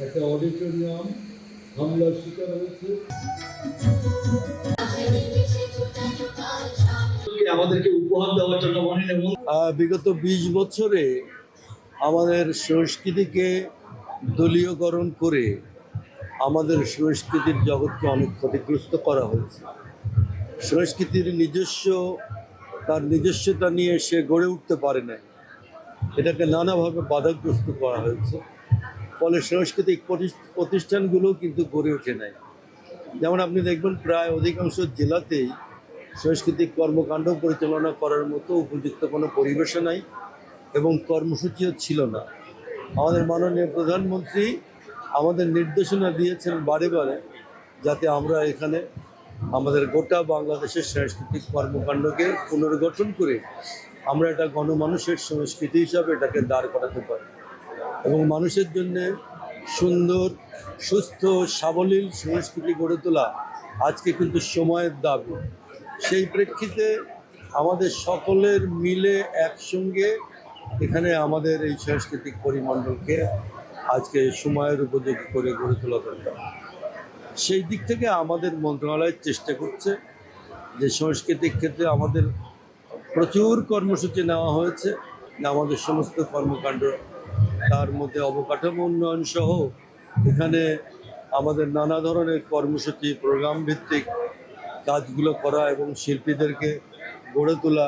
একটা অডিটোরিয়াম হামলার শিকার হয়েছে। আমাদেরকে উপহার দেওয়ার জন্য বিগত 20 বছরে আমাদের সংস্কৃতিকে দলীয়করণ করে আমাদের সংস্কৃতির জগৎকে অনেক ক্ষতিগ্রস্ত করা হয়েছে। সংস্কৃতির তার নিজস্বতা নিয়ে সে গড়ে উঠতে পারে নাই, এটাকে নানাভাবে বাধাগ্রস্ত করা হয়েছে। ফলে সাংস্কৃতিক প্রতিষ্ঠানগুলো কিন্তু গড়ে ওঠে নাই। যেমন আপনি দেখবেন প্রায় অধিকাংশ জেলাতেই সাংস্কৃতিক কর্মকাণ্ড পরিচালনা করার মতো উপযুক্ত কোনো পরিবেশও নাই এবং কর্মসূচিও ছিল না। আমাদের মাননীয় প্রধানমন্ত্রী আমাদের নির্দেশনা দিয়েছেন বারে বারে, যাতে আমরা এখানে আমাদের গোটা বাংলাদেশের সাংস্কৃতিক কর্মকাণ্ডকে পুনর্গঠন করে আমরা একটা গণমানুষের সংস্কৃতি হিসাবে এটাকে দাঁড় করাতে পারি এবং মানুষের জন্য সুন্দর, সুস্থ, সাবলীল সংস্কৃতি গড়ে তোলা আজকে কিন্তু সময়ের দাবি। সেই প্রেক্ষিতে আমাদের সকলের মিলে একসঙ্গে এখানে আমাদের এই সাংস্কৃতিক পরিমণ্ডলকে আজকে সময়ের উপযোগী করে গড়ে তোলা দরকার। সেই দিক থেকে আমাদের মন্ত্রণালয় চেষ্টা করছে যে সাংস্কৃতিক ক্ষেত্রে আমাদের প্রচুর কর্মসূচি নেওয়া হয়েছে। আমাদের সমস্ত কর্মকাণ্ড, তার মধ্যে অবকাঠামো উন্নয়ন সহ এখানে আমাদের নানা ধরনের কর্মসূচি, প্রোগ্রাম ভিত্তিক কাজগুলো করা এবং শিল্পীদেরকে গড়ে তোলা